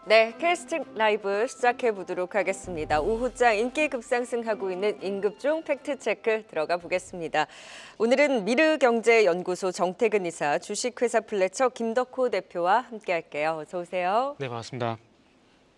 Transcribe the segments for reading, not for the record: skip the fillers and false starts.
네, 캐스팅 라이브 시작해 보도록 하겠습니다. 오후장 인기 급상승하고 있는 임급중 팩트체크 들어가 보겠습니다. 오늘은 미르경제연구소 정태근 이사, 주식회사 플래처 김덕호 대표와 함께할게요. 어서 오세요. 네, 반갑습니다.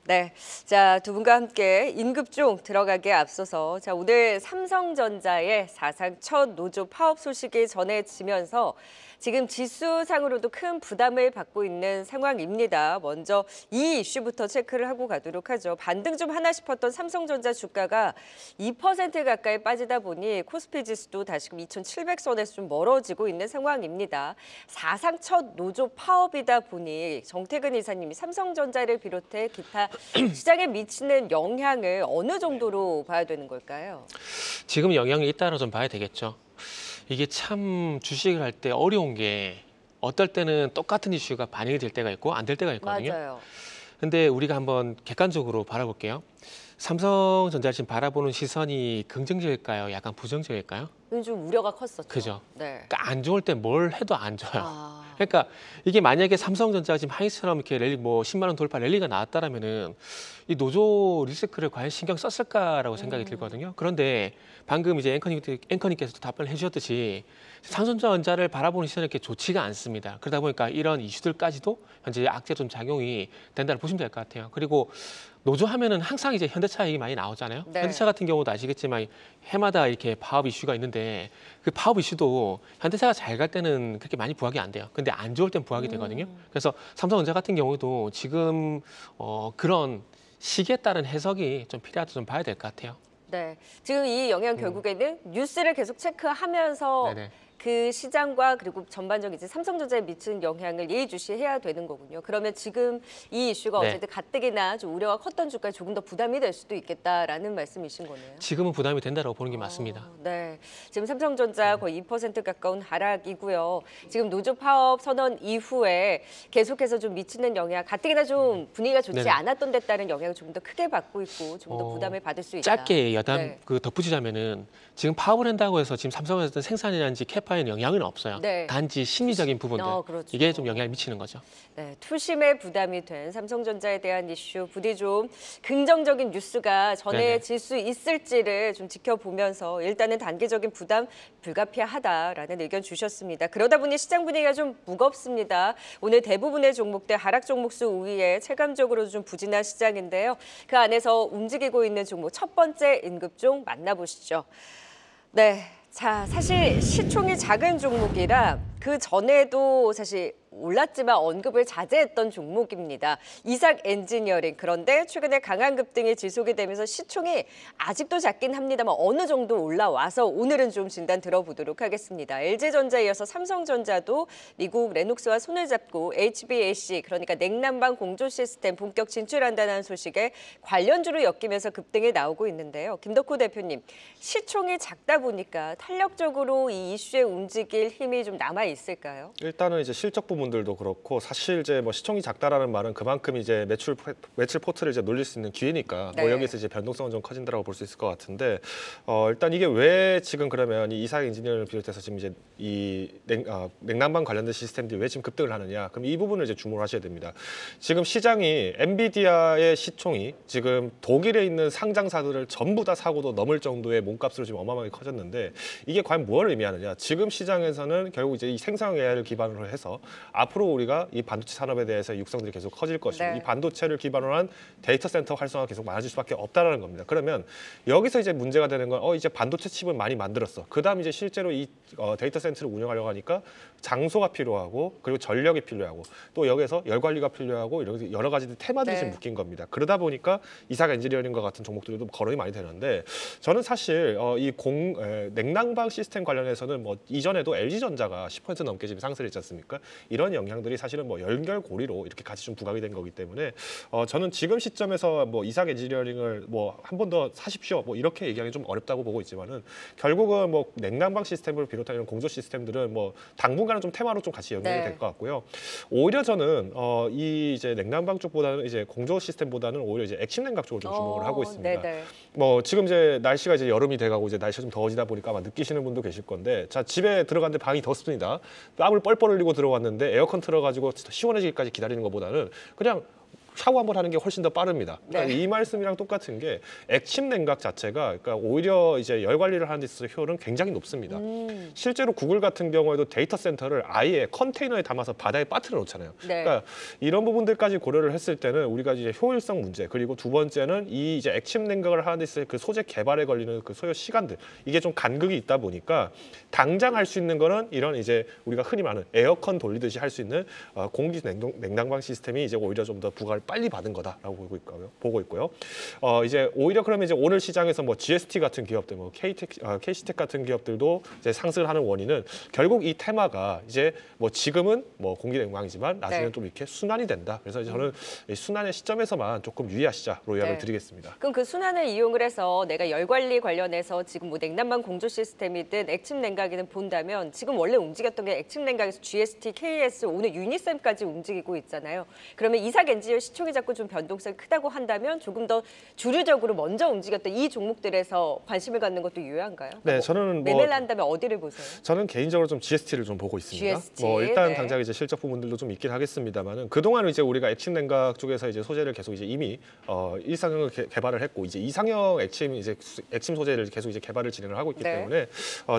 네, 자, 두 분과 함께 임급중 들어가기에 앞서서 오늘 삼성전자의 사상 첫 노조 파업 소식이 전해지면서 지금 지수상으로도 큰 부담을 받고 있는 상황입니다. 먼저 이 이슈부터 체크를 하고 가도록 하죠. 반등 좀 하나 싶었던 삼성전자 주가가 2% 가까이 빠지다 보니 코스피 지수도 다시금 2,700선에서 좀 멀어지고 있는 상황입니다. 사상 첫 노조 파업이다 보니 정태근 이사님이 삼성전자를 비롯해 기타 시장에 미치는 영향을 어느 정도로 봐야 되는 걸까요? 지금 영향이 있다고 좀 봐야 되겠죠. 이게 참 주식을 할 때 어려운 게 어떨 때는 똑같은 이슈가 반영이 될 때가 있고 안 될 때가 있거든요. 맞아요. 근데 우리가 한번 객관적으로 바라볼게요. 삼성전자를 지금 바라보는 시선이 긍정적일까요? 약간 부정적일까요? 좀 우려가 컸었죠. 그죠. 네. 그러니까 안 좋을 때 뭘 해도 안 좋아요. 아. 그러니까 이게 만약에 삼성전자가 지금 하이처럼 이렇게 랠리 뭐 10만 원 돌파 랠리가 나왔다라면은 이 노조 리스크를 과연 신경 썼을까라고 생각이 들거든요. 그런데 방금 이제 앵커님께서도 답변을 해주셨듯이 삼성전자를 바라보는 시선이 이렇게 좋지가 않습니다. 그러다 보니까 이런 이슈들까지도 현재 악재로 좀 작용이 된다고 보시면 될 것 같아요. 그리고 노조 하면은 항상 이제 현대차 얘기 많이 나오잖아요. 네. 현대차 같은 경우도 아시겠지만 해마다 이렇게 파업 이슈가 있는데 그 파업 이슈도 현대차가 잘 갈 때는 그렇게 많이 부각이 안 돼요. 근데 안 좋을 땐 부각이 되거든요. 그래서 삼성전자 같은 경우도 지금 그런 시기에 따른 해석이 좀 필요하다 좀 봐야 될 것 같아요. 네, 지금 이 영향 결국에는 뉴스를 계속 체크하면서 네네. 그 시장과 그리고 전반적인 이제 삼성전자에 미치는 영향을 예의주시해야 되는 거군요. 그러면 지금 이 이슈가 네. 어쨌든 가뜩이나 좀 우려가 컸던 주가에 조금 더 부담이 될 수도 있겠다라는 말씀이신 거네요. 지금은 부담이 된다고 보는 게 맞습니다. 네, 지금 삼성전자 거의 2% 가까운 하락이고요. 지금 노조 파업 선언 이후에 계속해서 좀 미치는 영향, 가뜩이나 좀 분위기가 좋지 네네. 않았던 데 따른 영향을 조금 더 크게 받고 있고 좀 더 부담을 받을 수 있다. 짧게 여담 네. 덧붙이자면은 지금 파업을 한다고 해서 지금 삼성에서 생산이라든지 캐파에는 영향은 없어요. 네. 단지 심리적인 부분들 그렇죠. 이게 좀 영향을 미치는 거죠. 네, 투심에 부담이 된 삼성전자에 대한 이슈, 부디 좀 긍정적인 뉴스가 전해질 수 있을지를 좀 지켜보면서 일단은 단기적인 부담 불가피하다라는 의견 주셨습니다. 그러다 보니 시장 분위기가 좀 무겁습니다. 오늘 대부분의 종목들 하락 종목수 우위에 체감적으로 좀 부진한 시장인데요. 그 안에서 움직이고 있는 종목 첫 번째 임급종 만나보시죠. 네. 자, 사실 시총이 작은 종목이라 그 전에도 사실 올랐지만 언급을 자제했던 종목입니다. 이삭 엔지니어링. 그런데 최근에 강한 급등이 지속이 되면서 시총이 아직도 작긴 합니다만 어느 정도 올라와서 오늘은 좀 진단 들어보도록 하겠습니다. LG전자에 이어서 삼성전자도 미국 레녹스와 손을 잡고 HVAC, 그러니까 냉난방 공조 시스템 본격 진출한다는 소식에 관련주로 엮이면서 급등이 나오고 있는데요. 김덕호 대표님, 시총이 작다 보니까 탄력적으로 이 이슈에 움직일 힘이 좀 남아 있을까요? 일단은 이제 실적 부분들도 그렇고 사실 이제 뭐 시총이 작다라는 말은 그만큼 이제 매출 포트를 이제 놀릴 수 있는 기회니까 네. 뭐 여기서 이제 변동성은 좀 커진다라고 볼 수 있을 것 같은데 일단 이게 왜 지금 그러면 이 이삭 엔지니어를 비롯해서 지금 이제 이 냉난방 관련된 시스템들이 왜 지금 급등을 하느냐? 그럼 이 부분을 이제 주목을 하셔야 됩니다. 지금 시장이 엔비디아의 시총이 지금 독일에 있는 상장사들을 전부 다 사고도 넘을 정도의 몸값으로 지금 어마어마하게 커졌는데 이게 과연 무엇을 의미하느냐? 지금 시장에서는 결국 이제 이 생성 AI를 기반으로 해서 앞으로 우리가 이 반도체 산업에 대해서 육성들이 계속 커질 것이고 네. 이 반도체를 기반으로 한 데이터 센터 활성화가 계속 많아질 수밖에 없다라는 겁니다. 그러면 여기서 이제 문제가 되는 건 이제 반도체 칩을 많이 만들었어. 그다음 이제 실제로 이 데이터 센터를 운영하려고 하니까 장소가 필요하고 그리고 전력이 필요하고 또 여기서 열 관리가 필요하고 이런 여러 가지 테마들이 네. 지금 묶인 겁니다. 그러다 보니까 이삭 엔지니어링과 같은 종목들도 거론이 많이 되는데 저는 사실 이 냉난방 시스템 관련해서는 뭐 이전에도 LG전자가 10% 넘게 지금 상승을 했지 않습니까? 이런 영향들이 사실은 뭐 연결고리로 이렇게 같이 좀 부각이 된 거기 때문에 저는 지금 시점에서 뭐 이삭 엔지니어링을 뭐 한 번 더 사십시오 뭐 이렇게 얘기하기 좀 어렵다고 보고 있지만은 결국은 뭐 냉난방 시스템을 비롯한 이런 공조 시스템들은 뭐 당분간은 좀 테마로 좀 같이 연결이 네. 될 것 같고요. 오히려 저는 이 이제 냉난방 쪽보다는 이제 공조 시스템보다는 오히려 이제 액침 냉각 쪽을 좀 주목을 하고 있습니다. 네네. 뭐 지금 이제 날씨가 이제 여름이 돼가고 이제 날씨가 좀 더워지다 보니까 아마 느끼시는 분도 계실 건데 자 집에 들어갔는데 방이 덥습니다. 땀을 뻘뻘 흘리고 들어왔는데 에어컨 틀어가지고 시원해지기까지 기다리는 것보다는 그냥 샤워 한번 하는 게 훨씬 더 빠릅니다. 그러니까 네. 이 말씀이랑 똑같은 게 액침 냉각 자체가 그러니까 오히려 이제 열 관리를 하는 데 있어서 효율은 굉장히 높습니다. 실제로 구글 같은 경우에도 데이터 센터를 아예 컨테이너에 담아서 바다에 빠뜨려 놓잖아요. 네. 그러니까 이런 부분들까지 고려를 했을 때는 우리가 이제 효율성 문제 그리고 두 번째는 이 이제 액침 냉각을 하는 데 있어서 그 소재 개발에 걸리는 그 소요 시간들 이게 좀 간극이 있다 보니까 당장 할 수 있는 거는 이런 이제 우리가 흔히 말하는 에어컨 돌리듯이 할 수 있는 공기 냉난방 시스템이 이제 오히려 좀 더 부가를 빨리 받은 거다라고 보고 있고요. 이제 오히려 그러면 이제 오늘 시장에서 뭐 GST 같은 기업들, 뭐 KC텍 같은 기업들도 이제 상승을 하는 원인은 결국 이 테마가 이제 뭐 지금은 뭐 공기 냉방이지만 나중에는 네. 좀 이렇게 순환이 된다. 그래서 저는 이 순환의 시점에서만 조금 유의하시자로 이야기를 네. 드리겠습니다. 그럼 그 순환을 이용을 해서 내가 열 관리 관련해서 지금 뭐 냉난방 공조 시스템이든 액침 냉각이든 본다면 지금 원래 움직였던 게 액침 냉각에서 GST, KS, 오늘 유니셈까지 움직이고 있잖아요. 그러면 이삭 엔지니어 시총이 자꾸 좀 변동성이 크다고 한다면 조금 더 주류적으로 먼저 움직였던 이 종목들에서 관심을 갖는 것도 유효한가요? 네, 저는 뭐 매매를 한다면 어디를 보세요? 저는 개인적으로 좀 GST를 좀 보고 있습니다. GST, 뭐 일단 네. 당장 이제 실적 부분들도 좀 있긴 하겠습니다만은 그동안은 이제 우리가 액침 냉각 쪽에서 이제 소재를 계속 이제 이미 1상형을 개발을 했고 이제 2상형 액침 소재를 계속 이제 개발을 진행을 하고 있기 네. 때문에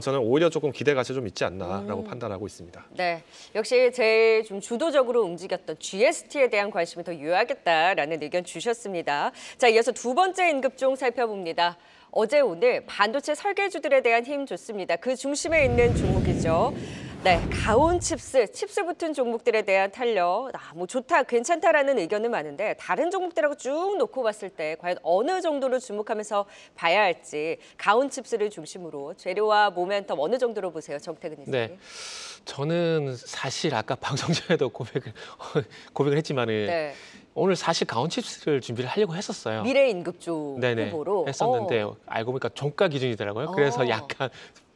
저는 오히려 조금 기대 가치 좀 있지 않나라고 판단하고 있습니다. 네, 역시 제일 좀 주도적으로 움직였던 GST에 대한 관심이 더 유효하겠다라는 의견 주셨습니다. 자, 이어서 두 번째 임급종 살펴봅니다. 어제 오늘 반도체 설계주들에 대한 힘 좋습니다. 그 중심에 있는 종목이죠. 네, 가온 칩스 붙은 종목들에 대한 탄력, 뭐 좋다, 괜찮다라는 의견은 많은데 다른 종목들하고 쭉 놓고 봤을 때 과연 어느 정도로 주목하면서 봐야 할지 가온 칩스를 중심으로 재료와 모멘텀 어느 정도로 보세요, 정태근 이사님? 네. 저는 사실 아까 방송 전에도 고백을 했지만은 네. 오늘 사실 가온칩스를 준비를 하려고 했었어요. 미래 임급종 네네. 후보로 했었는데 알고 보니까 종가 기준이더라고요. 그래서 약간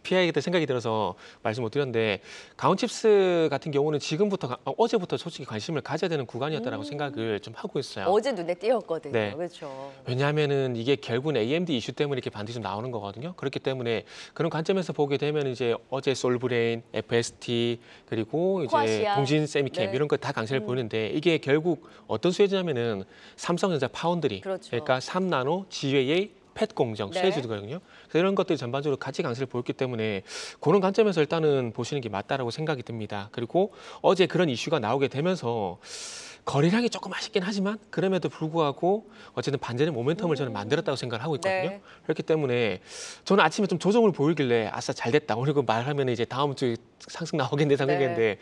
피해야겠다 생각이 들어서 말씀 못 드렸는데 가온칩스 같은 경우는 지금부터 어제부터 솔직히 관심을 가져야 되는 구간이었다라고 생각을 좀 하고 있어요. 어제 눈에 띄었거든요. 네. 그렇죠. 왜냐하면은 이게 결국은 AMD 이슈 때문에 이렇게 반드시 좀 나오는 거거든요. 그렇기 때문에 그런 관점에서 보게 되면 이제 어제 솔브레인, FST 그리고 이제 코아시아. 동신 세미캠 네. 이런 거 다 강세를 보이는데 이게 결국 어떤 수혜주냐면은 삼성전자 파운드리, 그렇죠. 그러니까 3나노, GAA 팻 공정 네. 수혜주거든요. 그래서 이런 것들이 전반적으로 같이 강세를 보였기 때문에 그런 관점에서 일단은 보시는 게 맞다라고 생각이 듭니다. 그리고 어제 그런 이슈가 나오게 되면서 거래량이 조금 아쉽긴 하지만 그럼에도 불구하고 어쨌든 반전의 모멘텀을 저는 만들었다고 생각을 하고 있거든요. 네. 그렇기 때문에 저는 아침에 좀 조정을 보이길래 아싸 잘 됐다. 그리고 말하면 이제 다음 주에 상승 나오겠네 생각했는데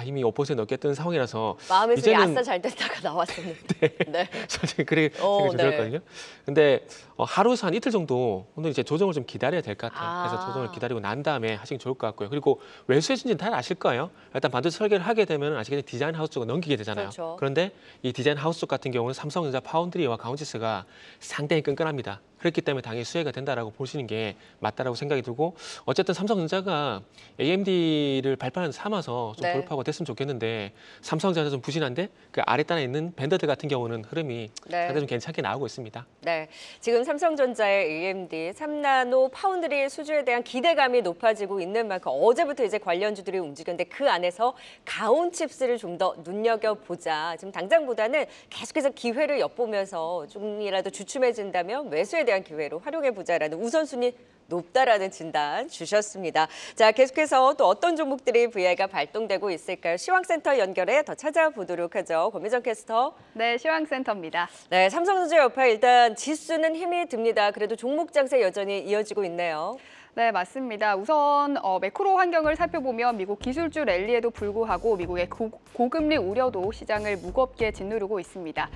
이미 5% 넘게 뜬 상황이라서 마음에서 이제는 아싸 잘 됐다가 나왔었는데. 네. 솔직히 그래 생각이 좀 네. 들었거든요. 근데 하루에서 한 이틀 정도 오늘 이제 조정을 좀 기다려야 될 것 같아요. 그래서 조정을 기다리고 난 다음에 하시면 좋을 것 같고요. 그리고 왜 수혜진지는 다 아실 거예요. 일단 반도체 설계를 하게 되면 아시겠지만 디자인 하우스 쪽으로 넘기게 되잖아요. 그렇죠. 그런데 이 디자인 하우스 쪽 같은 경우는 삼성전자 파운드리와 가온치스가 상당히 끈끈합니다. 그렇기 때문에 당연히 수혜가 된다라고 보시는 게 맞다라고 생각이 들고 어쨌든 삼성전자가 AMD를 발판을 삼아서 좀 네. 돌파가 됐으면 좋겠는데 삼성전자 좀 부진한데 그 아랫단에 있는 밴더들 같은 경우는 흐름이 네. 상당히 좀 괜찮게 나오고 있습니다. 네, 지금 삼성전자의 AMD 3나노 파운드리 수주에 대한 기대감이 높아지고 있는 만큼 어제부터 이제 관련주들이 움직였는데 그 안에서 가온 칩스를 좀 더 눈여겨보자. 지금 당장보다는 계속해서 기회를 엿보면서 조금이라도 주춤해진다면 매수에 대한 기회로 활용해보자라는 우선순위 높다라는 진단 주셨습니다. 자, 계속해서 또 어떤 종목들이 VI가 발동되고 있을까요? 시황센터 연결해 더 찾아보도록 하죠. 권미정 캐스터. 네, 시황센터입니다. 네, 삼성전자 여파 일단 지수는 힘이 듭니다. 그래도 종목 장세 여전히 이어지고 있네요. 네, 맞습니다. 우선 매크로 환경을 살펴보면 미국 기술주 랠리에도 불구하고 미국의 고금리 우려도 시장을 무겁게 짓누르고 있습니다.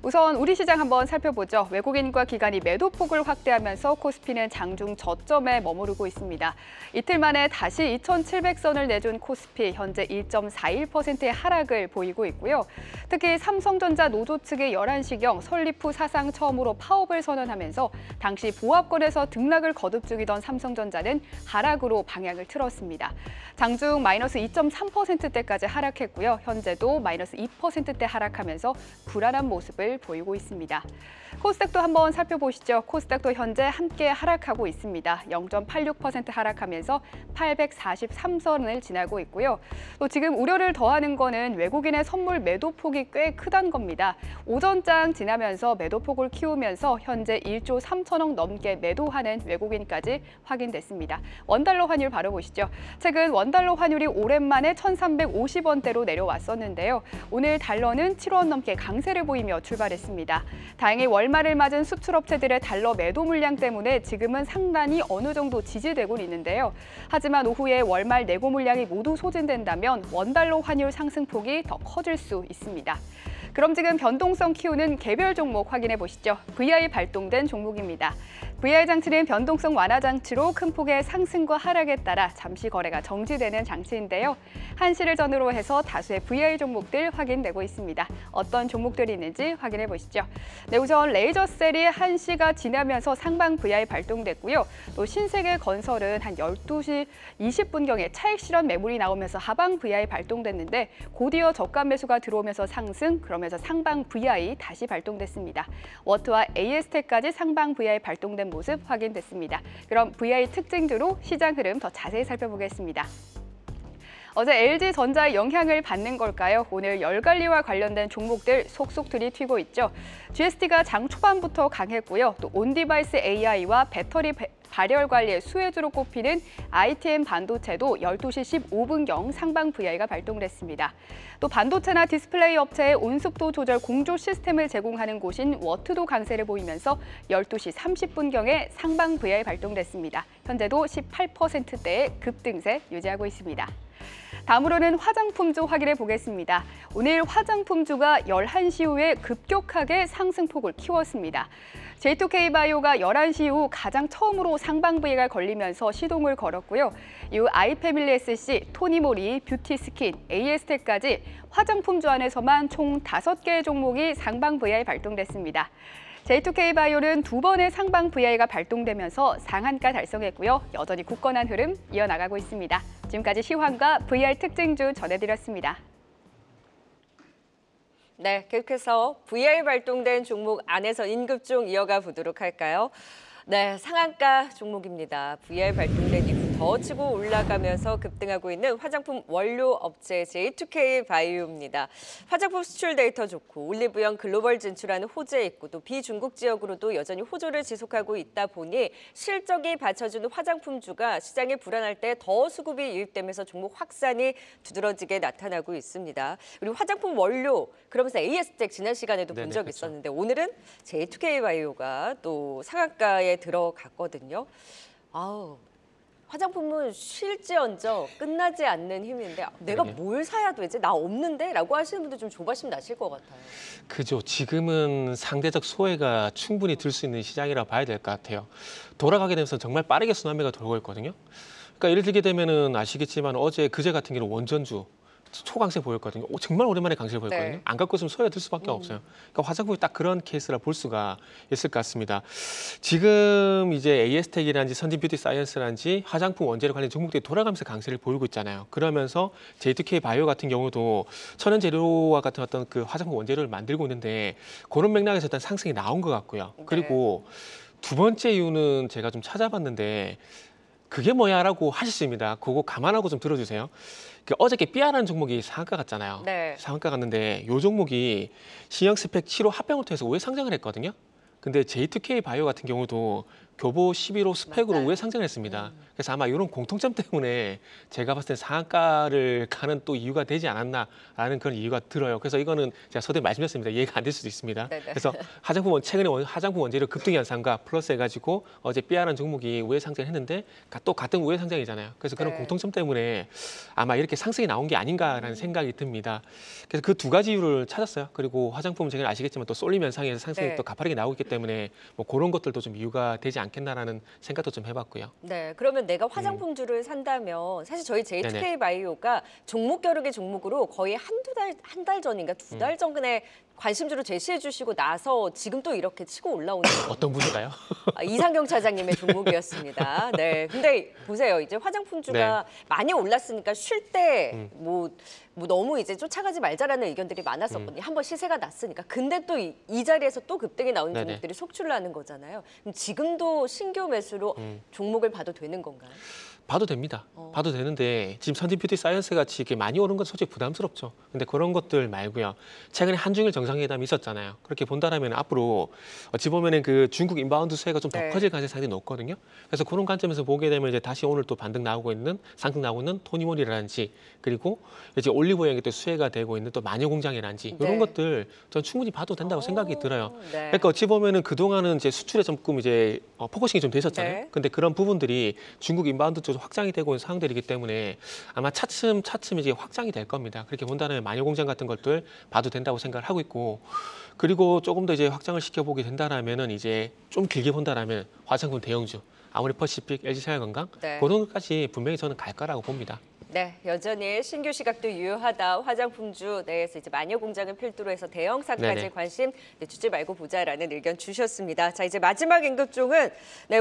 우선 우리 시장 한번 살펴보죠. 외국인과 기관이 매도폭을 확대하면서 코스피는 장중 저점에 머무르고 있습니다. 이틀 만에 다시 2,700선을 내준 코스피 현재 1.41%의 하락을 보이고 있고요. 특히 삼성전자 노조 측의 11시경 설립 후 사상 처음으로 파업을 선언하면서 당시 보합권에서 등락을 거듭 중이던 삼성전자 삼성전자는 하락으로 방향을 틀었습니다. 장중 마이너스 2.3%대까지 하락했고요. 현재도 마이너스 2%대 하락하면서 불안한 모습을 보이고 있습니다. 코스닥도 한번 살펴보시죠. 코스닥도 현재 함께 하락하고 있습니다. 0.86% 하락하면서 843선을 지나고 있고요. 또 지금 우려를 더하는 거는 외국인의 선물 매도폭이 꽤 크다는 겁니다. 오전장 지나면서 매도폭을 키우면서 현재 1조 3천억 넘게 매도하는 외국인까지 확인됐습니다. 원달러 환율 바로 보시죠. 최근 원달러 환율이 오랜만에 1,350원대로 내려왔었는데요. 오늘 달러는 7원 넘게 강세를 보이며 출발했습니다. 다행히 월말을 맞은 수출업체들의 달러 매도 물량 때문에 지금은 상단이 어느 정도 지지되고 있는데요. 하지만 오후에 월말 내고 물량이 모두 소진된다면 원달러 환율 상승폭이 더 커질 수 있습니다. 그럼 지금 변동성 키우는 개별 종목 확인해 보시죠. VI 발동된 종목입니다. VI 장치는 변동성 완화 장치로 큰 폭의 상승과 하락에 따라 잠시 거래가 정지되는 장치인데요. 한시를 전후로 해서 다수의 VI 종목들 확인되고 있습니다. 어떤 종목들이 있는지 확인해 보시죠. 네, 우선 레이저셀이 한시가 지나면서 상방 VI 발동됐고요. 또 신세계건설은 한 12시 20분경에 차익 실현 매물이 나오면서 하방 VI 발동됐는데 곧이어 저가 매수가 들어오면서 상승, 그러면서 상방 VI 다시 발동됐습니다. 워트와 AS텍까지 상방 VI 발동된 모습 확인됐습니다. 그럼 VI 특징주로 시장 흐름 더 자세히 살펴보겠습니다. 어제 LG전자의 영향을 받는 걸까요? 오늘 열관리와 관련된 종목들 속속 들이튀고 있죠. GST가 장 초반부터 강했고요. 또 온디바이스 AI와 배터리 발열 관리의 수혜주로 꼽히는 ITM 반도체도 12시 15분경 상방 VI가 발동됐습니다. 또 반도체나 디스플레이 업체의 온습도 조절 공조 시스템을 제공하는 곳인 워트도 강세를 보이면서 12시 30분경에 상방 VI 발동됐습니다. 현재도 18%대의 급등세 유지하고 있습니다. 다음으로는 화장품주 확인해 보겠습니다. 오늘 화장품주가 11시 이후에 급격하게 상승폭을 키웠습니다. J2K바이오가 11시 이후 가장 처음으로 상방 VI가 걸리면서 시동을 걸었고요. 이후 아이패밀리 SC, 토니모리, 뷰티스킨, AS텍까지 화장품주 안에서만 총 5개의 종목이 상방 VI 발동됐습니다. J2K바이오는 2번의 상방 VI가 발동되면서 상한가 달성했고요. 여전히 굳건한 흐름 이어나가고 있습니다. 지금까지 시황과 VI 특징주 전해드렸습니다. 네, 계속해서 VI 발동된 종목 안에서 인급중 이어가 보도록 할까요? 네, 상한가 종목입니다. VI 발동된 이후 더 치고 올라가면서 급등하고 있는 화장품 원료 업체 J2K 바이오입니다. 화장품 수출 데이터 좋고 올리브영 글로벌 진출하는 호재 있고 또 비중국 지역으로도 여전히 호조를 지속하고 있다 보니 실적이 받쳐주는 화장품주가 시장이 불안할 때 더 수급이 유입되면서 종목 확산이 두드러지게 나타나고 있습니다. 그리고 화장품 원료 그러면서 AS텍 지난 시간에도 본 적 그렇죠. 있었는데 오늘은 J2K 바이오가 또 상한가에 들어갔거든요. 아우. 화장품은 쉴지언정 끝나지 않는 힘인데 내가 그러게요. 뭘 사야 되지? 나 없는데? 라고 하시는 분들 좀 조바심 나실 것 같아요. 그죠. 지금은 상대적 소외가 충분히 들 수 있는 시장이라 봐야 될 것 같아요. 돌아가게 되면서 정말 빠르게 순환매가 돌고 있거든요. 그러니까 예를 들게 되면은 아시겠지만 어제 그제 같은 경우는 원전주 초강세 보였거든요. 정말 오랜만에 강세를 보였거든요. 네. 안 갖고 있으면 소외가 들 수밖에 없어요. 그러니까 화장품이 딱 그런 케이스라 볼 수가 있을 것 같습니다. 지금 이제 AS텍이란지 선진뷰티 사이언스란지 화장품 원재료 관련 종목들이 돌아가면서 강세를 보이고 있잖아요. 그러면서 J2K 바이오 같은 경우도 천연 재료와 같은 어떤 그 화장품 원재료를 만들고 있는데 그런 맥락에서 일단 상승이 나온 것 같고요. 네. 그리고 두 번째 이유는 제가 좀 찾아봤는데 그게 뭐야라고 하셨습니다. 그거 감안하고 좀 들어주세요. 어저께 삐아라는 종목이 상한가 갔잖아요. 네. 상한가 갔는데 이 종목이 신형 스펙 7호 합병을 통해서 우회 상장을 했거든요. 근데 J2K 바이오 같은 경우도 교보 11호 스펙으로 맞아요. 우회 상장을 했습니다. 그래서 아마 이런 공통점 때문에 제가 봤을 때 상한가를 가는 또 이유가 되지 않았나라는 그런 이유가 들어요. 그래서 이거는 제가 서두에 말씀드렸습니다. 이해가 안 될 수도 있습니다. 네네. 그래서 최근에 화장품 원재료 급등 현상과 플러스 해가지고 어제 삐아라는 종목이 우회 상장을 했는데 또 같은 우회 상장이잖아요. 그래서 그런 네. 공통점 때문에 아마 이렇게 상승이 나온 게 아닌가라는 생각이 듭니다. 그래서 그 두 가지 이유를 찾았어요. 그리고 화장품 제가 아시겠지만 또 쏠림 현상에서 상승이 네. 또 가파르게 나오고 있기 때문에 뭐 그런 것들도 좀 이유가 되지 않겠나라는 생각도 좀 해봤고요. 네, 그러면 내가 화장품주를 산다면 사실 저희 J2K 네네. 바이오가 종목 겨루기 종목으로 거의 한 달 전인가 두 달 전에 관심주로 제시해 주시고 나서 지금 또 이렇게 치고 올라오는 어떤 분인가요? 이상경 차장님의 종목이었습니다. 네, 근데 보세요. 이제 화장품주가 많이 올랐으니까 쉴 때 뭐 너무 이제 쫓아가지 말자라는 의견들이 많았었거든요. 한번 시세가 났으니까. 근데 또 이 자리에서 또 급등이 나오는 네네. 종목들이 속출을 하는 거잖아요. 그럼 지금도 신규 매수로 종목을 봐도 되는 건가요? 봐도 됩니다. 봐도 되는데 지금 선진 뷰티 사이언스 같이 이렇게 많이 오른 건 솔직히 부담스럽죠. 근데 그런 것들 말고요. 최근에 한중일 정상회담이 있었잖아요. 그렇게 본다라면 앞으로 어찌 보면은 그 중국 인바운드 수혜가 좀 더 네. 커질 가능성이 상당히 높거든요. 그래서 그런 관점에서 보게 되면 이제 다시 오늘 또 반등 나오고 있는 상승 나오고 있는 토니모리라든지 그리고 이제 올리브영이 또 수혜가 되고 있는 또 마녀공장이라든지 네. 이런 것들 전 충분히 봐도 된다고 생각이 들어요. 네. 그러니까 어찌 보면은 그동안은 이제 수출에 조금 이제 포커싱이 좀 돼 있었잖아요. 네. 근데 그런 부분들이 중국 인바운드 쪽으로 확장이 되고 있는 상황들이기 때문에 아마 차츰 이제 확장이 될 겁니다. 그렇게 본다면 마녀공장 같은 것들 봐도 된다고 생각을 하고 있고 그리고 조금 더 이제 확장을 시켜보게 된다라면은 이제 좀 길게 본다라면 화장품 대형주 아모레퍼시픽, LG생활건강 네. 그런 것까지 분명히 저는 갈 거라고 봅니다. 네, 여전히 신규 시각도 유효하다. 화장품주 내에서 이제 마녀공장을 필두로 해서 대형사까지 네네. 관심 주지 말고 보자라는 의견 주셨습니다. 자, 이제 마지막 임급종은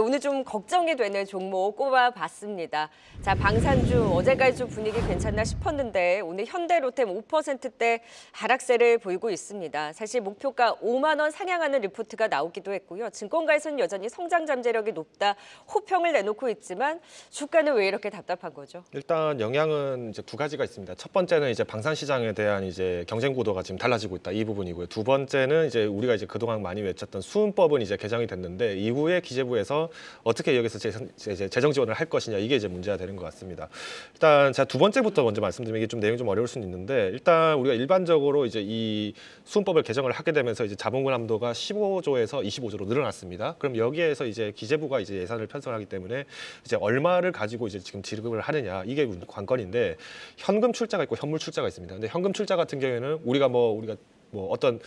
오늘 좀 걱정이 되는 종목 꼽아봤습니다. 자, 방산주 어제까지 좀 분위기 괜찮나 싶었는데 오늘 현대로템 5%대 하락세를 보이고 있습니다. 사실 목표가 5만 원 상향하는 리포트가 나오기도 했고요. 증권가에서는 여전히 성장 잠재력이 높다 호평을 내놓고 있지만 주가는 왜 이렇게 답답한 거죠? 일단 영향은 이제 두 가지가 있습니다. 첫 번째는 이제 방산 시장에 대한 이제 경쟁 구도가 지금 달라지고 있다 이 부분이고요. 두 번째는 이제 우리가 이제 그동안 많이 외쳤던 수은법은 이제 개정이 됐는데 이후에 기재부에서 어떻게 여기서 재정 지원을 할 것이냐 이게 이제 문제가 되는 것 같습니다. 일단 제가 두 번째부터 먼저 말씀드리면 이게 좀 내용이 좀 어려울 수는 있는데 일단 우리가 일반적으로 이제 이 수은법을 개정을 하게 되면서 이제 자본금 함도가 15조에서 25조로 늘어났습니다. 그럼 여기에서 이제 기재부가 이제 예산을 편성하기 때문에 이제 얼마를 가지고 이제 지금 지급을 하느냐 이게 관건인데 현금 출자가 있고 현물 출자가 있습니다. 근데 현금 출자 같은 경우에는 우리가 어떤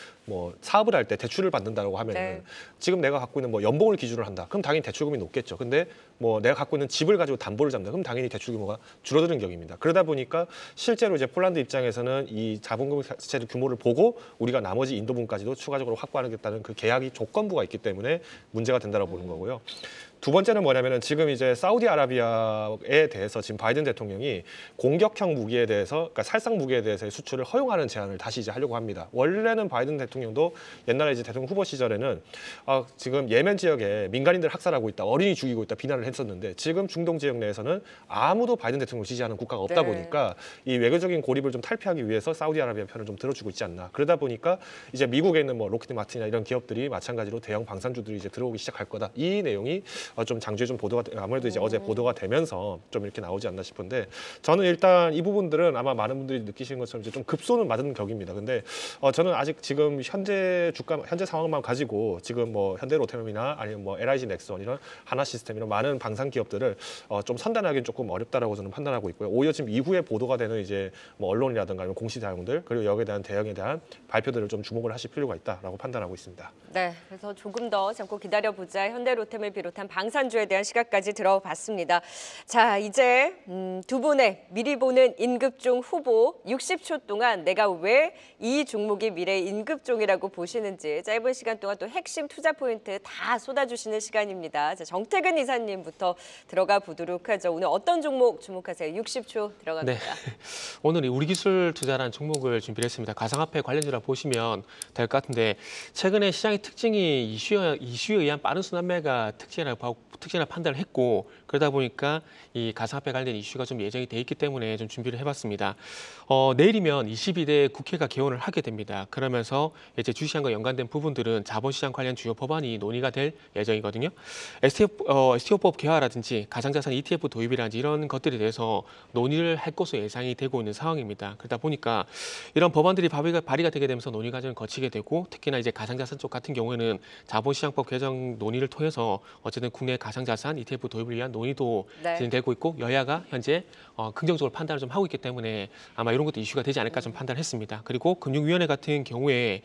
사업을 할 때 대출을 받는다고 하면은 네. 지금 내가 갖고 있는 연봉을 기준으로 한다. 그럼 당연히 대출금이 높겠죠. 근데 내가 갖고 있는 집을 가지고 담보를 잡는다. 그럼 당연히 대출 규모가 줄어드는 격입니다. 그러다 보니까 실제로 이제 폴란드 입장에서는 이 자본금 자체 규모를 보고 우리가 나머지 인도분까지도 추가적으로 확보하겠다는 그 계약이 조건부가 있기 때문에 문제가 된다고 보는 거고요. 두 번째는 뭐냐면은 지금 이제 사우디아라비아에 대해서 지금 바이든 대통령이 공격형 무기에 대해서 그러니까 살상 무기에 대해서의 수출을 허용하는 제안을 다시 이제 하려고 합니다. 원래는 바이든 대통령도 옛날에 이제 대통령 후보 시절에는 지금 예멘 지역에 민간인들 학살하고 있다, 어린이 죽이고 있다 비난을 했었는데 지금 중동 지역 내에서는 아무도 바이든 대통령을 지지하는 국가가 없다 네. 보니까 이 외교적인 고립을 좀 탈피하기 위해서 사우디아라비아 편을 좀 들어주고 있지 않나. 그러다 보니까 이제 미국에 있는 로키드 마틴이나 이런 기업들이 마찬가지로 대형 방산주들이 이제 들어오기 시작할 거다. 이 내용이 좀 장주에 좀 보도가 아무래도 이제 어제 보도가 되면서 좀 이렇게 나오지 않나 싶은데 저는 일단 이 부분들은 아마 많은 분들이 느끼시는 것처럼 이제 좀 급소는 맞은 격입니다. 근데 저는 아직 지금 현재 상황만 가지고 지금 현대로템이나 아니면 LIG 넥슨 이런 하나시스템 이런 많은 방산 기업들을 좀 판단하기는 조금 어렵다라고 저는 판단하고 있고요. 오히려 지금 이후에 보도가 되는 이제 언론이라든가 아니면 공시자료들 그리고 여기에 대한 대응에 대한 발표들을 좀 주목을 하실 필요가 있다라고 판단하고 있습니다. 네, 그래서 조금 더 참고 기다려보자. 현대로템을 비롯한 방산주에 대한 시각까지 들어봤습니다. 자, 이제 두 분의 미리 보는 임급종 후보 60초 동안 내가 왜 이 종목이 미래의 임급종이라고 보시는지 짧은 시간 동안 또 핵심 투자 포인트 다 쏟아주시는 시간입니다. 자, 정태근 이사님부터 들어가 보도록 하죠. 오늘 어떤 종목 주목하세요? 60초 들어갑니다. 네. 오늘 우리 기술 투자라는 종목을 준비를 했습니다. 가상화폐 관련주라 보시면 될 것 같은데 최근에 시장의 특징이 이슈에 의한 빠른 순환매가 특징이라고 판단을 했고 그러다 보니까 이 가상화폐 관련 이슈가 좀 예정이 돼 있기 때문에 좀 준비를 해봤습니다. 내일이면 22대 국회가 개원을 하게 됩니다. 그러면서 이제 주시장과 연관된 부분들은 자본시장 관련 주요 법안이 논의가 될 예정이거든요. STO법 개화라든지 가상자산 ETF 도입이라든지 이런 것들에 대해서 논의를 할 것으로 예상이 되고 있는 상황입니다. 그러다 보니까 이런 법안들이 발의가 되게 되면서 논의 과정을 거치게 되고 특히나 이제 가상자산 쪽 같은 경우에는 자본시장법 개정 논의를 통해서 어쨌든 국내 가상자산 ETF 도입을 위한 논의도 네. 진행되고 있고 여야가 현재 긍정적으로 판단을 좀 하고 있기 때문에 아마 이런 것도 이슈가 되지 않을까 좀 판단했습니다. 그리고 금융위원회 같은 경우에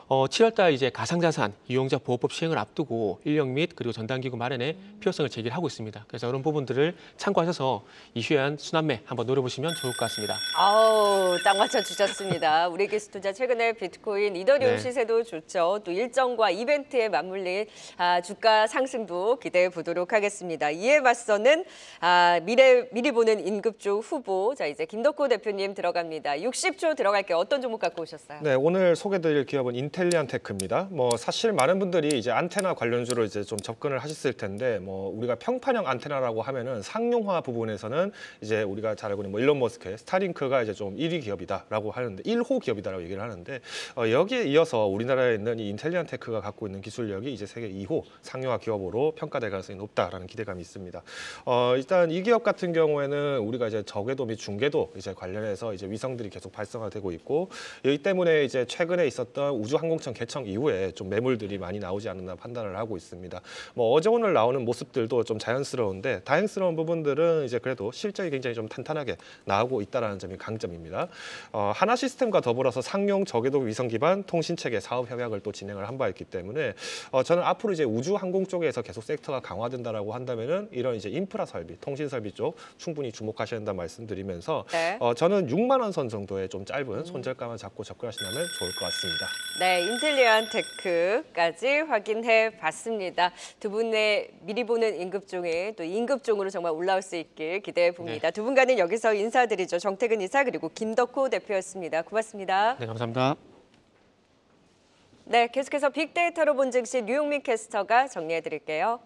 7월달 이제 가상자산 이용자 보호법 시행을 앞두고 인력 및 그리고 전담기구 마련에 필요성을 제기하고 있습니다. 그래서 이런 부분들을 참고하셔서 이슈한 순환매 한번 노려보시면 좋을 것 같습니다. 아우, 딱 맞춰 주셨습니다. 우리 기술투자 최근에 비트코인, 이더리움 네. 시세도 좋죠. 또 일정과 이벤트에 맞물린 주가 상승도 기대해 보도록 하겠습니다. 이에 맞서는 미리 보는 임급주 후보, 자 이제 김덕호 대표님 들어갑니다. 60조 들어갈게 어떤 종목 갖고 오셨어요? 네, 오늘 소개드릴 기업은 인텔리안 테크입니다. 사실 많은 분들이 이제 안테나 관련주로 이제 좀 접근을 하셨을 텐데 우리가 평판형 안테나라고 하면은 상용화 부분에서는 이제 우리가 잘 알고 있는 일론 머스크의 스타링크가 이제 좀 1위 기업이다라고 하는데 1호 기업이다라고 얘기를 하는데 여기에 이어서 우리나라에 있는 이 인텔리안 테크가 갖고 있는 기술력이 이제 세계 2호 상용화 기업으로 평가될 가능성이 높다라는 기대감이 있습니다. 일단 이 기업 같은 경우에는 우리가 이제 저궤도 및 중궤도 이제 관련해서 이제 위성들이 계속 발성화되고 있고 이 때문에 이제 최근에 있었던 우주항공청 개청 이후에 좀 매물들이 많이 나오지 않았나 판단을 하고 있습니다. 어제 오늘 나오는 모습들도 좀 자연스러운데 다행스러운 부분들은 이제 그래도 실적이 굉장히 좀 탄탄하게 나오고 있다는 점이 강점입니다. 하나 시스템과 더불어서 상용 저궤도 위성 기반 통신 체계 사업 협약을 또 진행을 한 바 있기 때문에 저는 앞으로 이제 우주항공 쪽에서 계속 섹터가 강화된다라고 한다면은 이런 이제 인프라 설비, 통신 설비 쪽 충분히 주목하셔야 된다 말씀드리면서 네. 저는 6만 원 선 정도의 좀 짧은 손절가만 잡고 접근하시면 좋을 것 같습니다. 네, 인텔리안 테크까지 확인해 봤습니다. 두 분의 미리 보는 임급종에 또 임급종으로 정말 올라올 수 있길 기대해 봅니다. 두 분과는 여기서 인사드리죠. 정태근 이사 그리고 김덕호 대표였습니다. 고맙습니다. 네, 감사합니다. 네, 계속해서 빅데이터로 본 증시 류용민 캐스터가 정리해 드릴게요.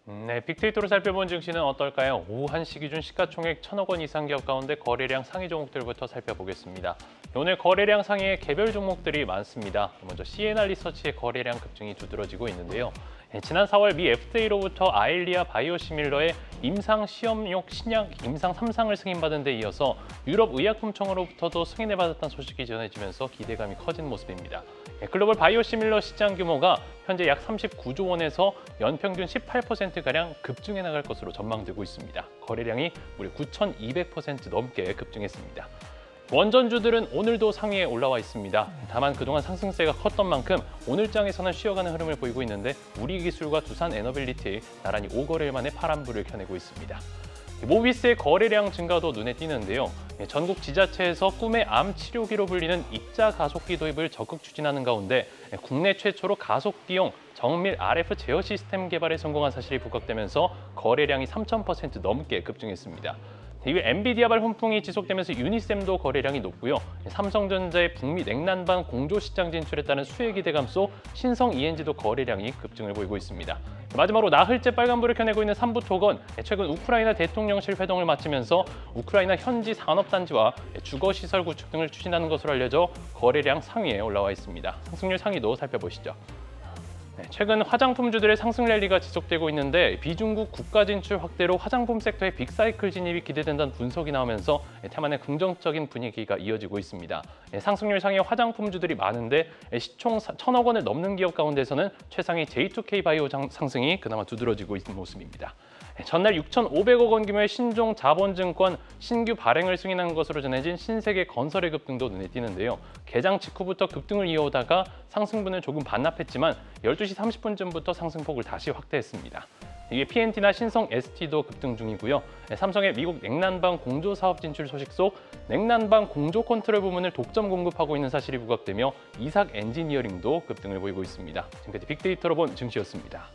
네, 빅데이터로 살펴본 증시는 어떨까요? 오후 1시 기준 시가총액 1,000억 원 이상 기업 가운데 거래량 상위 종목들부터 살펴보겠습니다. 오늘 거래량 상위의 개별 종목들이 많습니다. 먼저 C&R 리서치의 거래량 급증이 두드러지고 있는데요. 지난 4월 미 FDA로부터 아일리아 바이오시밀러의 임상 시험용 신약 임상 3상을 승인받은 데 이어서 유럽 의약품청으로부터도 승인을 받았다는 소식이 전해지면서 기대감이 커진 모습입니다. 글로벌 바이오시밀러 시장 규모가 현재 약 39조 원에서 연평균 18%가량 급증해 나갈 것으로 전망되고 있습니다. 거래량이 무려 9,200% 넘게 급증했습니다. 원전주들은 오늘도 상위에 올라와 있습니다. 다만 그동안 상승세가 컸던 만큼 오늘장에서는 쉬어가는 흐름을 보이고 있는데 우리기술과 두산에너빌리티 나란히 5거래일 만에 파란불을 켜내고 있습니다. 모비스의 거래량 증가도 눈에 띄는데요. 전국 지자체에서 꿈의 암 치료기로 불리는 입자 가속기 도입을 적극 추진하는 가운데 국내 최초로 가속기용 정밀 RF 제어 시스템 개발에 성공한 사실이 부각되면서 거래량이 3,000% 넘게 급증했습니다. 이후 엔비디아발 훈풍이 지속되면서 유니셈도 거래량이 높고요. 삼성전자의 북미 냉난방 공조 시장 진출에 따른 수혜 기대감 속 신성 ENG도 거래량이 급증을 보이고 있습니다. 마지막으로 나흘째 빨간불을 켜내고 있는 삼부토건, 최근 우크라이나 대통령실 회동을 마치면서 우크라이나 현지 산업단지와 주거시설 구축 등을 추진하는 것으로 알려져 거래량 상위에 올라와 있습니다. 상승률 상위도 살펴보시죠. 최근 화장품주들의 상승 랠리가 지속되고 있는데 비중국 국가 진출 확대로 화장품 섹터의 빅사이클 진입이 기대된다는 분석이 나오면서 테만의 긍정적인 분위기가 이어지고 있습니다. 상승률 상의 화장품주들이 많은데 시총 1,000억 원을 넘는 기업 가운데서는 최상위 J2K 바이오 상승이 그나마 두드러지고 있는 모습입니다. 전날 6,500억 원 규모의 신종 자본증권 신규 발행을 승인한 것으로 전해진 신세계 건설의 급등도 눈에 띄는데요. 개장 직후부터 급등을 이어오다가 상승분을 조금 반납했지만 12시 30분쯤부터 상승폭을 다시 확대했습니다. 이게 PNT나 신성 ST도 급등 중이고요. 삼성의 미국 냉난방 공조 사업 진출 소식 속 냉난방 공조 컨트롤 부문을 독점 공급하고 있는 사실이 부각되며 이삭 엔지니어링도 급등을 보이고 있습니다. 지금까지 빅데이터로 본 증시였습니다.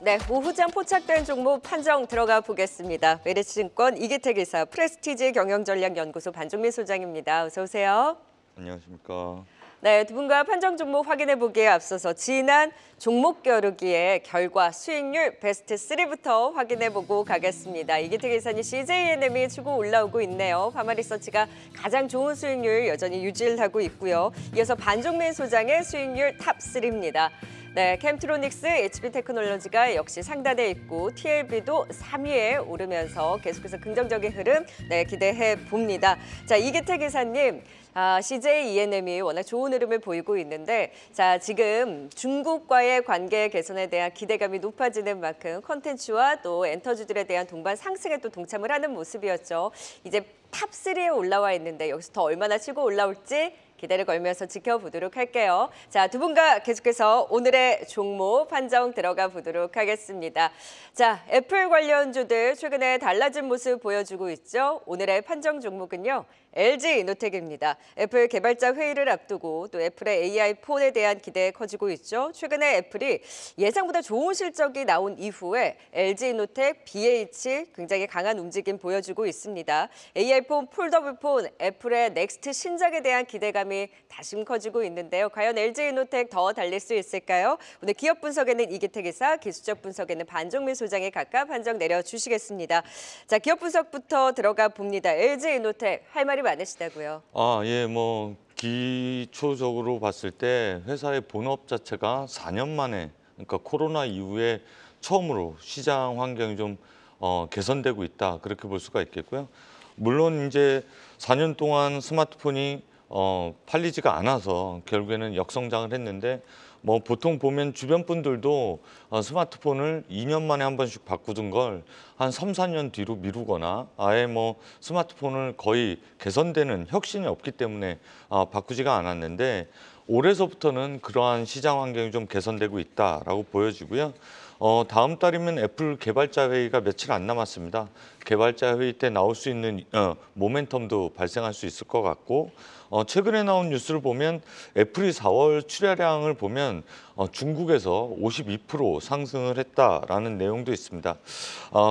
네, 오후장 포착된 종목 판정 들어가 보겠습니다. 메리츠증권 이기택 이사, 프레스티지 경영전략연구소 반종민 소장입니다. 어서 오세요. 안녕하십니까. 네, 두 분과 판정 종목 확인해 보기에 앞서서 지난 종목 겨루기의 결과 수익률 베스트 3부터 확인해 보고 가겠습니다. 이기택 이사님 CJENM이 치고 올라오고 있네요. 파마리서치가 가장 좋은 수익률 여전히 유지를 하고 있고요. 이어서 반종민 소장의 수익률 탑 3입니다. 네, 캠트로닉스, HB테크놀로지가 역시 상단에 있고 TLB도 3위에 오르면서 계속해서 긍정적인 흐름 기대해 봅니다. 자, 이기택 이사님. CJENM이 워낙 좋은 흐름을 보이고 있는데 자 지금 중국과의 관계 개선에 대한 기대감이 높아지는 만큼 콘텐츠와 또 엔터주들에 대한 동반 상승에 또 동참을 하는 모습이었죠. 이제 탑 3에 올라와 있는데 여기서 더 얼마나 치고 올라올지 기대를 걸면서 지켜보도록 할게요. 자, 두 분과 계속해서 오늘의 종목 판정 들어가 보도록 하겠습니다. 자, 애플 관련주들 최근에 달라진 모습 보여주고 있죠. 오늘의 판정 종목은요. LG이노텍입니다. 애플 개발자 회의를 앞두고 또 애플의 AI 폰에 대한 기대 커지고 있죠. 최근에 애플이 예상보다 좋은 실적이 나온 이후에 LG이노텍, BH 굉장히 강한 움직임 보여주고 있습니다. AI 폰, 폴더블 폰, 애플의 넥스트 신작에 대한 기대감이 다시 커지고 있는데요. 과연 LG이노텍 더 달릴 수 있을까요? 오늘 기업 분석에는 이기택 이사, 기술적 분석에는 반종민 소장이 각각 판정 내려주시겠습니다. 자, 기업 분석부터 들어가 봅니다. LG이노텍 할 말이 많으시다고요? 예, 뭐 기초적으로 봤을 때 회사의 본업 자체가 4년 만에, 그러니까 코로나 이후에 처음으로 시장 환경이 좀 개선되고 있다, 그렇게 볼 수가 있겠고요. 물론 이제 4년 동안 스마트폰이 팔리지가 않아서 결국에는 역성장을 했는데 뭐 보통 보면 주변 분들도 스마트폰을 2년 만에 한 번씩 바꾸던 걸 한 3, 4년 뒤로 미루거나 아예 뭐 스마트폰을 거의 개선되는 혁신이 없기 때문에 바꾸지가 않았는데 올해서부터는 그러한 시장 환경이 좀 개선되고 있다라고 보여지고요. 다음 달이면 애플 개발자 회의가 며칠 안 남았습니다. 개발자 회의 때 나올 수 있는 모멘텀도 발생할 수 있을 것 같고 최근에 나온 뉴스를 보면 애플이 4월 출하량을 보면 중국에서 52% 상승을 했다라는 내용도 있습니다.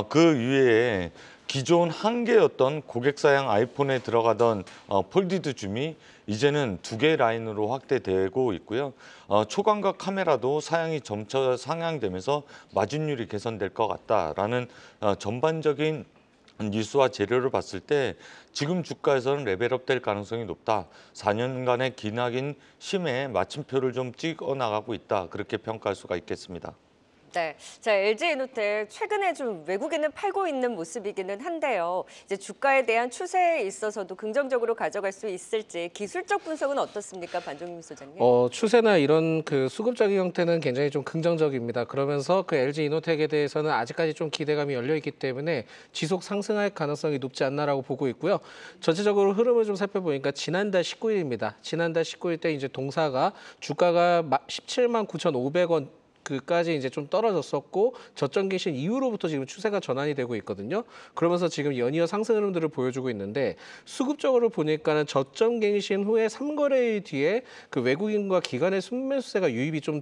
그 이외에 기존 한 개였던 고객사양 아이폰에 들어가던 폴디드 줌이 이제는 2개 라인으로 확대되고 있고요. 초광각 카메라도 사양이 점차 상향되면서 마진율이 개선될 것 같다라는 전반적인 뉴스와 재료를 봤을 때 지금 주가에서는 레벨업 될 가능성이 높다. 4년간의 기나긴 쉼에 마침표를 좀 찍어 나가고 있다. 그렇게 평가할 수가 있겠습니다. 네, 자 LG이노텍 최근에 좀 외국에는 팔고 있는 모습이기는 한데요. 이제 주가에 대한 추세에 있어서도 긍정적으로 가져갈 수 있을지 기술적 분석은 어떻습니까, 반종민 소장님? 추세나 이런 그 수급적인 형태는 굉장히 좀 긍정적입니다. 그러면서 그 LG이노텍에 대해서는 아직까지 좀 기대감이 열려 있기 때문에 지속 상승할 가능성이 높지 않나라고 보고 있고요. 전체적으로 흐름을 좀 살펴보니까 지난달 19일입니다. 지난달 19일 때 이제 동사가 주가가 17만 9,500원 그까지 이제 좀 떨어졌었고 저점 기신 이후로부터 지금 추세가 전환이 되고 있거든요. 그러면서 지금 연이어 상승 흐름들을 보여주고 있는데 수급적으로 보니까는 저점 갱신 후에 3거래일 뒤에 그 외국인과 기관의 순매수세가 유입이 좀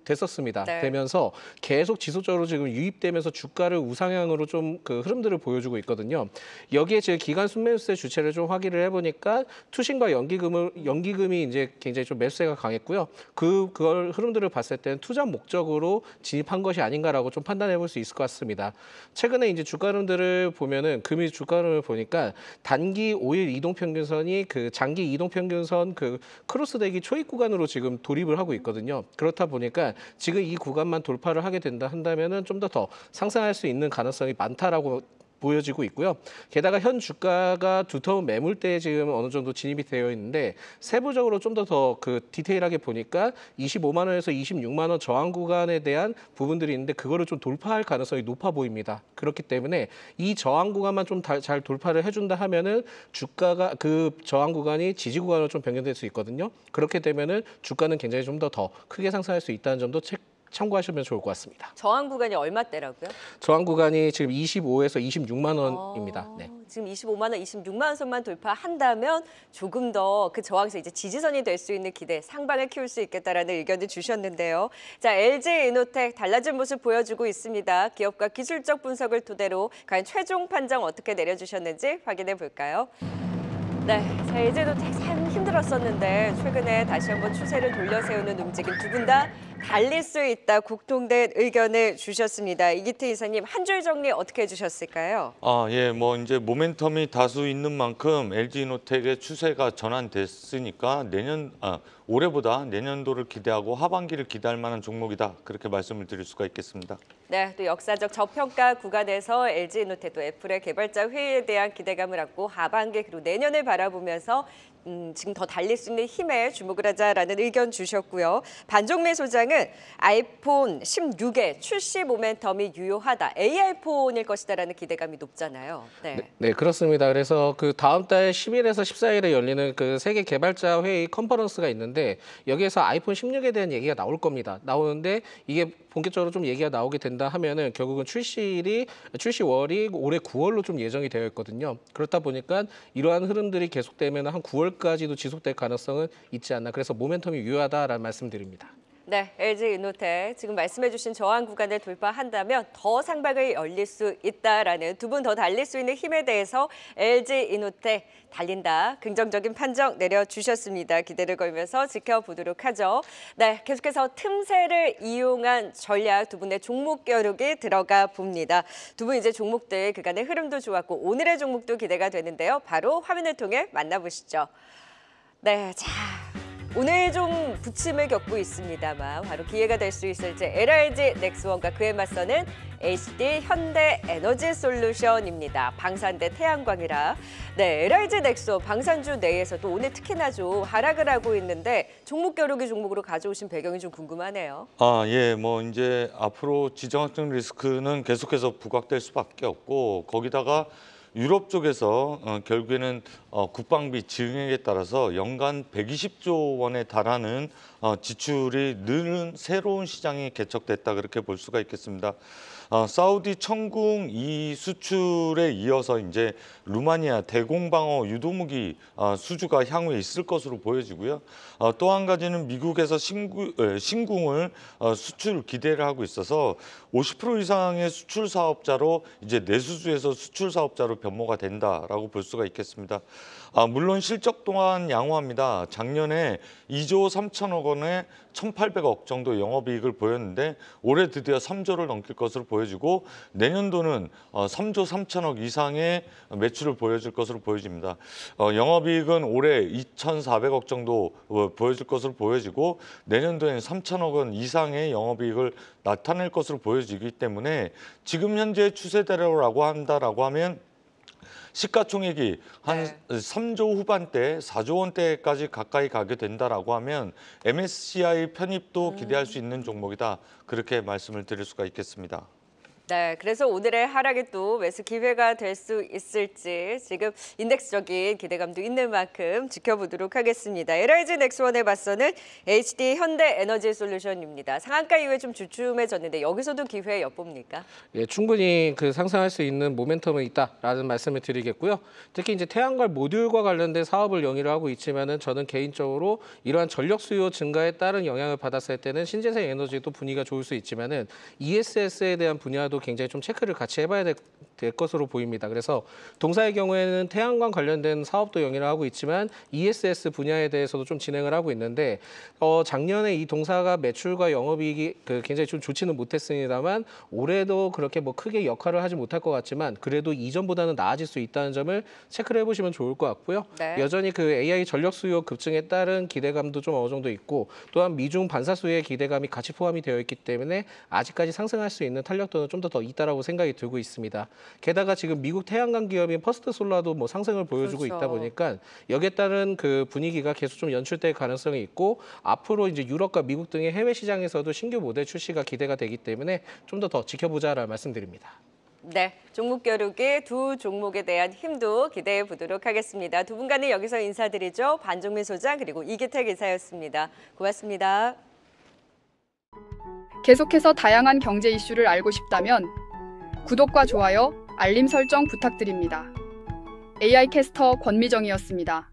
됐었습니다. 네. 되면서 계속 지속적으로 지금 유입되면서 주가를 우상향으로 좀 그 흐름들을 보여주고 있거든요. 여기에 지금 기관 순매수세 주체를 좀 확인을 해보니까 투신과 연기금이 이제 굉장히 좀 매수세가 강했고요. 그걸 흐름들을 봤을 때는 투자 목적으로 진입한 것이 아닌가라고 좀 판단해 볼 수 있을 것 같습니다. 최근에 이제 주가 흐름들을 보면은 금일 주가 흐름을 보니까 단기 5일 이동평균선이 그 장기 이동평균선 그 크로스되기 초입 구간으로 지금 돌입을 하고 있거든요. 그렇다 보니까 지금 이 구간만 돌파를 하게 된다 한다면은 좀 더 상승할 수 있는 가능성이 많다라고 보여지고 있고요. 게다가 현 주가가 두터운 매물대에 지금 어느 정도 진입이 되어 있는데 세부적으로 좀 더 그 디테일하게 보니까 25만 원에서 26만 원 저항 구간에 대한 부분들이 있는데 그거를 좀 돌파할 가능성이 높아 보입니다. 그렇기 때문에 이 저항 구간만 좀 잘 돌파를 해준다 하면은 주가가 그 저항 구간이 지지 구간으로 좀 변경될 수 있거든요. 그렇게 되면은 주가는 굉장히 좀 더 크게 상승할 수 있다는 점도 참고하시면 좋을 것 같습니다. 저항 구간이 얼마대라고요? 저항 구간이 지금 25에서 26만 원입니다. 네. 지금 25만 원, 26만 원 선만 돌파한다면 조금 더 그 저항에서 이제 지지선이 될 수 있는 기대, 상방을 키울 수 있겠다라는 의견을 주셨는데요. 자, LG이노텍 달라진 모습 보여주고 있습니다. 기업과 기술적 분석을 토대로 과연 최종 판정 어떻게 내려주셨는지 확인해 볼까요? 네, 자, 이제도 참 힘들었었는데 최근에 다시 한번 추세를 돌려세우는 움직임 두 분 다 달릴 수 있다 공통된 의견을 주셨습니다. 이기태 이사님 한 줄 정리 어떻게 해주셨을까요? 예, 뭐 이제 모멘텀이 다수 있는 만큼 LG이노텍의 추세가 전환됐으니까 올해보다 내년도를 기대하고 하반기를 기대할 만한 종목이다. 그렇게 말씀을 드릴 수가 있겠습니다. 네, 또 역사적 저평가 구간에서 LG이노텍도 애플의 개발자 회의에 대한 기대감을 안고 하반기 그리고 내년을 바라보면서 지금 더 달릴 수 있는 힘에 주목을 하자라는 의견 주셨고요. 반종매 소장은 아이폰 16의 출시 모멘텀이 유효하다. AI폰일 것이다라는 기대감이 높잖아요. 네, 그렇습니다. 그래서 그 다음 달 10일에서 14일에 열리는 그 세계 개발자 회의 컨퍼런스가 있는데 여기에서 아이폰 16에 대한 얘기가 나올 겁니다. 나오는데 이게 본격적으로 좀 얘기가 나오게 된다 하면은 결국은 출시월이 올해 9월로 좀 예정이 되어 있거든요. 그렇다 보니까 이러한 흐름들이 계속되면 한 9월까지도 지속될 가능성은 있지 않나. 그래서 모멘텀이 유효하다라는 말씀드립니다. 네, LG이노텍 지금 말씀해주신 저항 구간을 돌파한다면 더 상박을 열릴 수 있다라는 두 분 더 달릴 수 있는 힘에 대해서 LG이노텍 달린다. 긍정적인 판정 내려주셨습니다. 기대를 걸면서 지켜보도록 하죠. 네, 계속해서 틈새를 이용한 전략 두 분의 종목 겨루기 들어가 봅니다. 두 분 이제 종목들 그간의 흐름도 좋았고 오늘의 종목도 기대가 되는데요. 바로 화면을 통해 만나보시죠. 네, 자. 오늘 좀 부침을 겪고 있습니다만 바로 기회가 될 수 있을지 LIG 넥스원과 그에 맞서는 HD 현대에너지솔루션입니다. 방산대 태양광이라. 네, LIG 넥스원 방산주 내에서도 오늘 특히나 좀 하락을 하고 있는데 종목 겨루기 종목으로 가져오신 배경이 좀 궁금하네요. 예, 뭐 이제 앞으로 지정학적 리스크는 계속해서 부각될 수밖에 없고 거기다가 유럽 쪽에서 결국에는 국방비 증액에 따라서 연간 120조 원에 달하는 지출이 느는 새로운 시장이 개척됐다 그렇게 볼 수가 있겠습니다. 사우디 천궁 이 수출에 이어서 이제 루마니아 대공방어 유도무기 수주가 향후에 있을 것으로 보여지고요. 또 한 가지는 미국에서 신궁을 수출 기대를 하고 있어서 50% 이상의 수출 사업자로 이제 내수주에서 수출 사업자로 변모가 된다라고 볼 수가 있겠습니다. 물론 실적 또한 양호합니다. 작년에 2조 3천억 원에 1,800억 정도 영업이익을 보였는데 올해 드디어 3조를 넘길 것으로 보여지고 내년도는 3조 3천억 이상의 매출을 보여줄 것으로 보여집니다. 영업이익은 올해 2,400억 정도 보여줄 것으로 보여지고 내년도에는 3천억 원 이상의 영업이익을 나타낼 것으로 보여지기 때문에 지금 현재 추세대로라고 한다라고 하면 시가총액이 한 3조 후반대, 4조 원대까지 가까이 가게 된다라고 하면 MSCI 편입도 기대할 수 있는 종목이다. 그렇게 말씀을 드릴 수가 있겠습니다. 네, 그래서 오늘의 하락이 또 매수 기회가 될 수 있을지 지금 인덱스적인 기대감도 있는 만큼 지켜보도록 하겠습니다. LIG 넥스원에 맞서는 HD 현대에너지솔루션입니다. 상한가 이후에 좀 주춤해졌는데 여기서도 기회 엿봅니까? 예, 충분히 그 상승할 수 있는 모멘텀은 있다라는 말씀을 드리겠고요. 특히 이제 태양광 모듈과 관련된 사업을 영위를 하고 있지만은 저는 개인적으로 이러한 전력 수요 증가에 따른 영향을 받았을 때는 신재생 에너지도 분위기가 좋을 수 있지만은 ESS에 대한 분야도 굉장히 좀 체크를 같이 해봐야 될 것으로 보입니다. 그래서 동사의 경우에는 태양광 관련된 사업도 영위를 하고 있지만 ESS 분야에 대해서도 좀 진행을 하고 있는데 작년에 이 동사가 매출과 영업이익이 굉장히 좀 좋지는 못했습니다만 올해도 그렇게 뭐 크게 역할을 하지 못할 것 같지만 그래도 이전보다는 나아질 수 있다는 점을 체크를 해보시면 좋을 것 같고요. 네. 여전히 그 AI 전력 수요 급증에 따른 기대감도 좀 어느 정도 있고 또한 미중 반사 수요의 기대감이 같이 포함이 되어 있기 때문에 아직까지 상승할 수 있는 탄력도는 좀 더 있다라고 생각이 들고 있습니다. 게다가 지금 미국 태양광 기업인 퍼스트 솔라도 뭐 상승을 보여주고 그렇죠. 있다 보니까 여기에 따른 그 분위기가 계속 좀 연출될 가능성이 있고 앞으로 이제 유럽과 미국 등의 해외 시장에서도 신규 모델 출시가 기대가 되기 때문에 좀 더 지켜보자라는 말씀드립니다. 네, 종목 겨루기 두 종목에 대한 힘도 기대해 보도록 하겠습니다. 두 분과는 여기서 인사드리죠. 반종민 소장 그리고 이기택 이사였습니다. 고맙습니다. 계속해서 다양한 경제 이슈를 알고 싶다면 구독과 좋아요, 알림 설정 부탁드립니다. AI 캐스터 권미정이었습니다.